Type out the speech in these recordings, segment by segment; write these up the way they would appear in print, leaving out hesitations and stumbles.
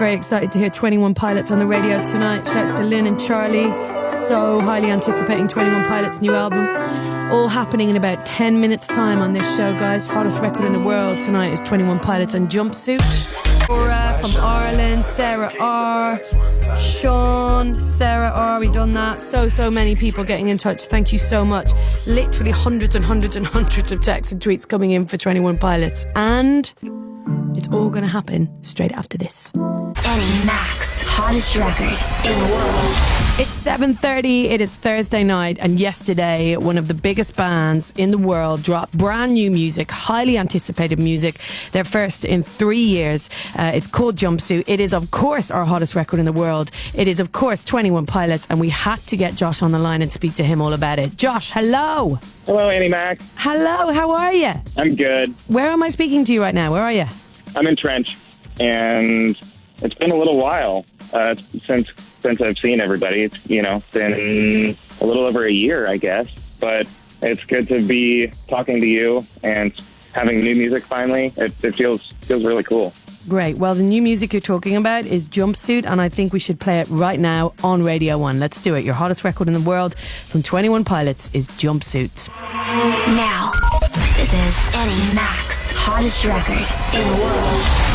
Very excited to hear 21 Pilots on the radio tonight. Shouts to Lynn and Charlie. So highly anticipating 21 Pilots' new album. All happening in about 10 minutes time on this show, guys. Hottest record in the world tonight is 21 Pilots and Jumpsuit. Laura from Ireland, Sarah R, Sean, Sarah R, we done that. So many people getting in touch. Thank you so much. Literally hundreds and hundreds and hundreds of texts and tweets coming in for 21 Pilots. And it's all going to happen straight after this. Annie Max, hottest record in the world. It's 7:30, it is Thursday night, and yesterday one of the biggest bands in the world dropped brand new music, highly anticipated music, their first in 3 years. It's called Jumpsuit. It is of course our hottest record in the world. It is of course 21 Pilots, and we had to get Josh on the line and speak to him all about it. Josh, hello. Hello, Annie Mac. Hello, how are you? I'm good. Where am I speaking to you right now? Where are you? I'm in Trench, and it's been a little while since I've seen everybody. It's, been a little over a year, I guess. But it's good to be talking to you and having new music finally. It feels really cool. Great. Well, the new music you're talking about is Jumpsuit, and I think we should play it right now on Radio 1. Let's do it. Your hottest record in the world from 21 Pilots is Jumpsuit. Now, this is Annie Max, hottest record in the world.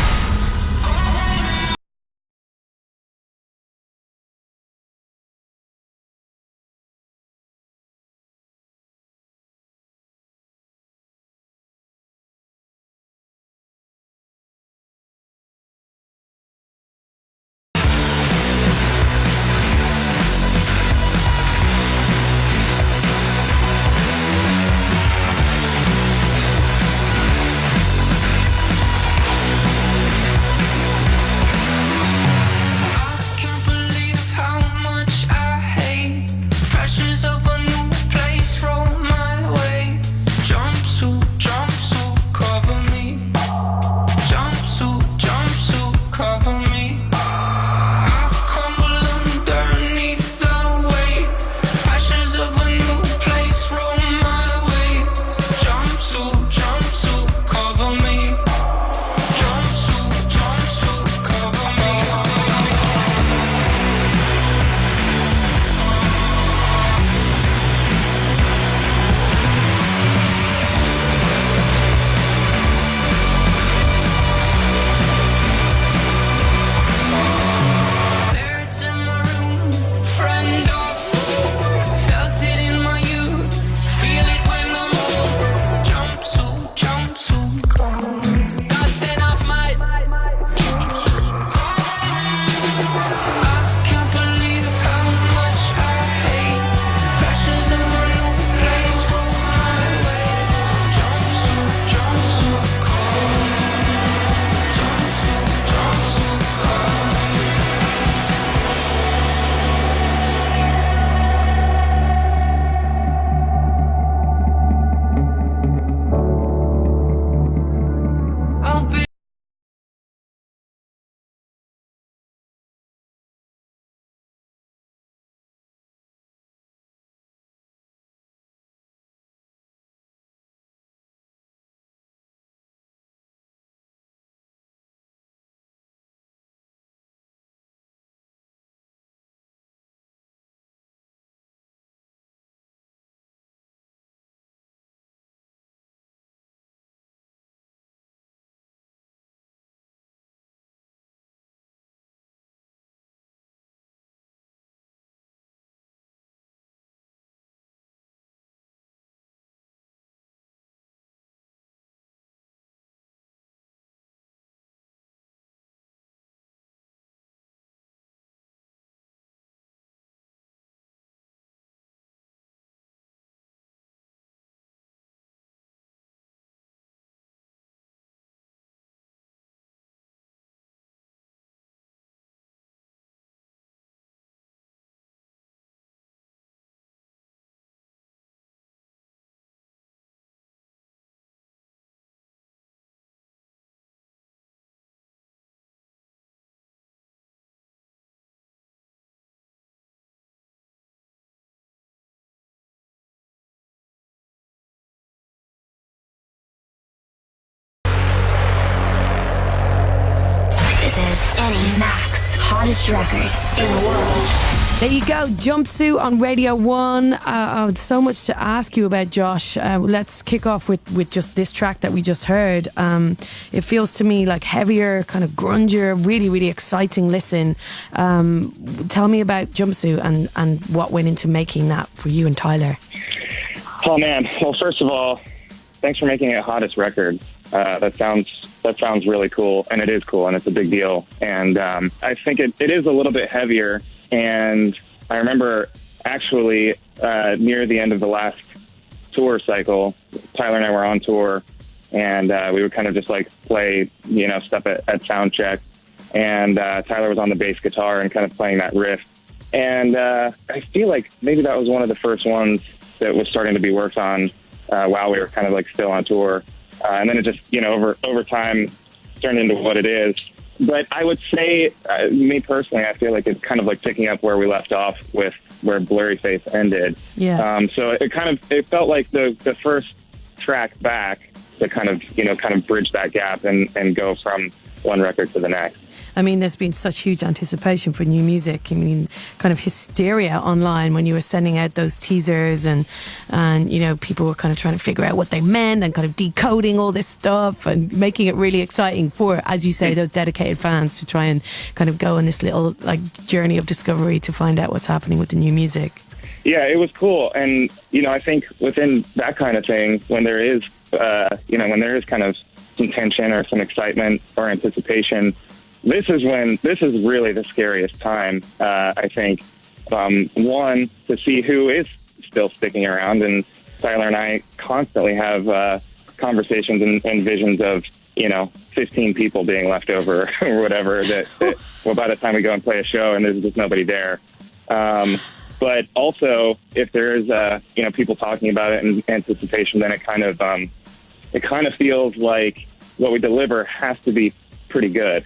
Max, hottest record in the world. There you go, Jumpsuit on Radio 1. So much to ask you about, Josh. Let's kick off with just this track that we just heard. It feels to me like heavier, kind of grungier, really, really exciting listen. Tell me about Jumpsuit and what went into making that for you and Tyler. Oh, man. Well, first of all, thanks for making it hottest record. That sounds really cool, and it is cool, and it's a big deal. And I think it is a little bit heavier. And I remember actually near the end of the last tour cycle, Tyler and I were on tour, and we would kind of just like play, stuff at sound check. And Tyler was on the bass guitar and kind of playing that riff. And I feel like maybe that was one of the first ones that was starting to be worked on while we were kind of like still on tour. And then it just, over time turned into what it is. But I would say, me personally, I feel like it's kind of like picking up where we left off with where Blurry Face ended. Yeah. So it felt like the first track back to kind of bridge that gap and go from one record to the next. I mean, there's been such huge anticipation for new music. I mean, kind of hysteria online when you were sending out those teasers and people were kind of trying to figure out what they meant and kind of decoding all this stuff and making it really exciting for, as you say, those dedicated fans to try and kind of go on this little like journey of discovery to find out what's happening with the new music. Yeah, it was cool. And, I think within that kind of thing, when there is, kind of some tension or some excitement or anticipation, this is really the scariest time, I think. One, to see who is still sticking around. And Tyler and I constantly have conversations and visions of, 15 people being left over or whatever well, by the time we go and play a show and there's just nobody there. But also, if there is, people talking about it in anticipation, then it kind of feels like what we deliver has to be pretty good,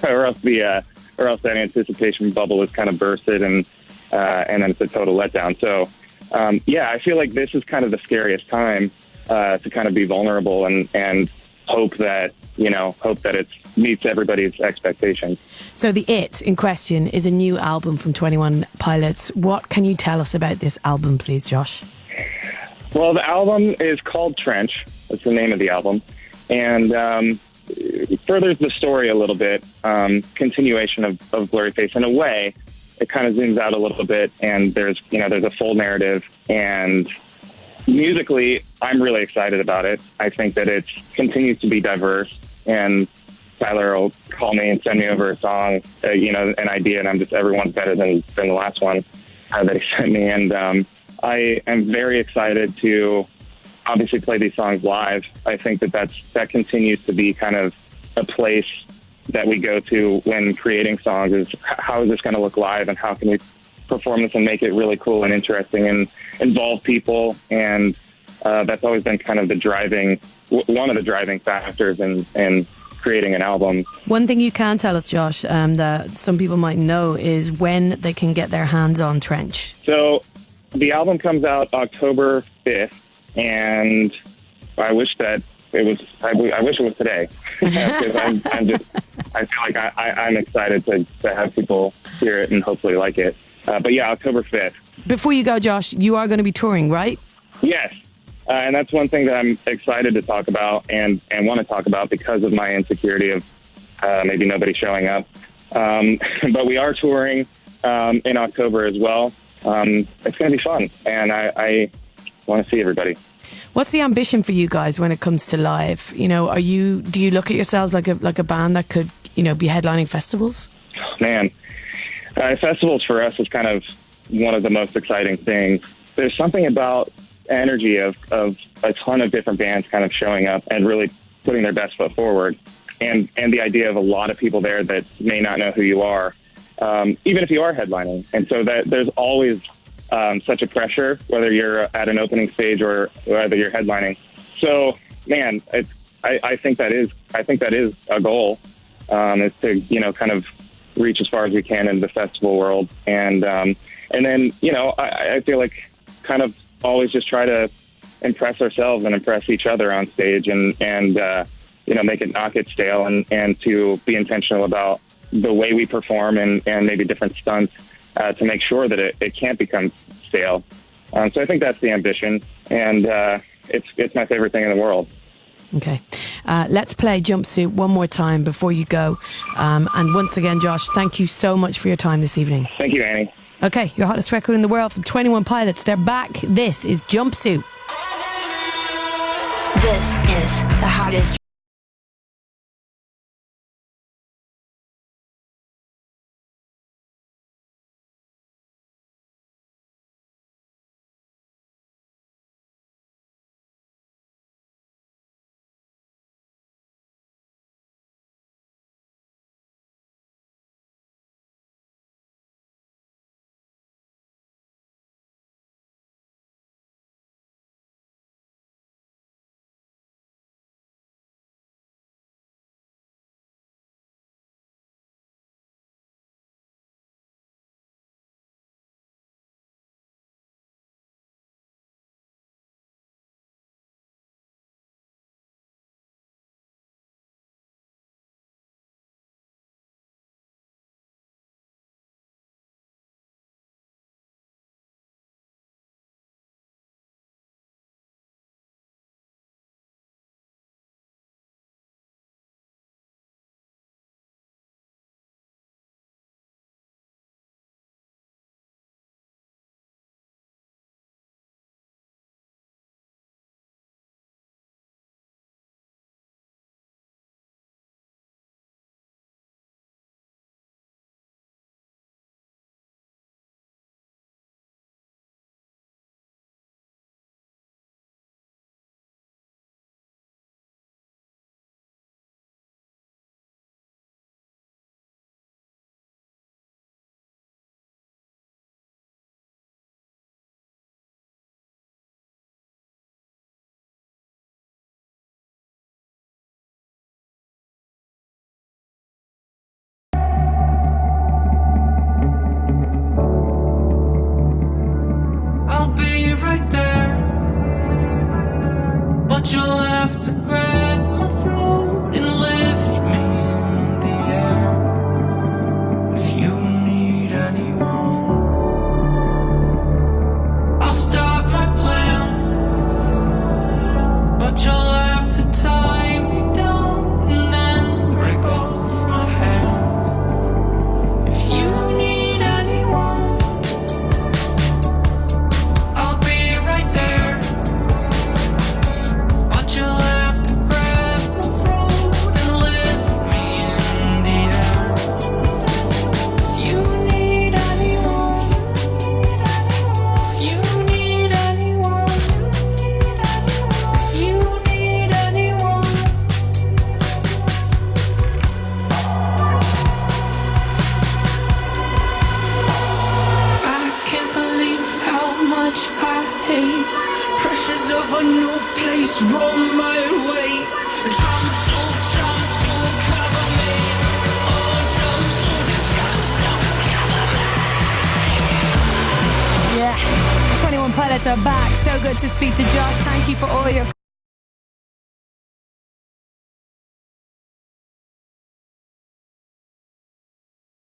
or else that anticipation bubble is kind of bursted and then it's a total letdown. So, I feel like this is kind of the scariest time to kind of be vulnerable and hope that it meets everybody's expectations. So the It in question is a new album from 21 Pilots. What can you tell us about this album, please, Josh? Well, the album is called Trench. That's the name of the album. And furthers the story a little bit, continuation of Blurry Face. In a way, it kind of zooms out a little bit, and there's a full narrative. And musically, I'm really excited about it. I think that it continues to be diverse, and Tyler will call me and send me over a song, an idea, and I'm just, everyone's better than the last one that he sent me. And I am very excited to obviously play these songs live. I think that continues to be kind of a place that we go to when creating songs, is how is this going to look live, and how can we perform this and make it really cool and interesting and involve people. And that's always been kind of one of the driving factors in creating an album. One thing you can tell us, Josh, that some people might know is when they can get their hands on Trench. So the album comes out October 5th, and I wish that it was. I wish it was today, because I feel like I'm excited to have people hear it and hopefully like it. But yeah, October 5th. Before you go, Josh, you are going to be touring, right? Yes. And that's one thing that I'm excited to talk about and want to talk about because of my insecurity of maybe nobody showing up. But we are touring in October as well. It's going to be fun, and I want to see everybody. What's the ambition for you guys when it comes to live? Do you look at yourselves like a band that could, be headlining festivals? Man, festivals for us is kind of one of the most exciting things. There's something about energy of a ton of different bands kind of showing up and really putting their best foot forward, and the idea of a lot of people there that may not know who you are, even if you are headlining. And so that there's always such a pressure, whether you're at an opening stage or whether you're headlining. So, man, I think that is a goal, is to kind of reach as far as we can in the festival world, and then I feel like kind of always just try to impress ourselves and impress each other on stage, and make it not get stale, and to be intentional about the way we perform and maybe different stunts to make sure that it can't become stale. So I think that's the ambition, and it's my favorite thing in the world. Okay. Let's play Jumpsuit one more time before you go. And once again, Josh, thank you so much for your time this evening. Thank you, Annie. Okay, your hottest record in the world from 21 Pilots. They're back. This is Jumpsuit. This is the hottest. Yeah, 21 Pilots are back. So good to speak to Josh. Thank you for all your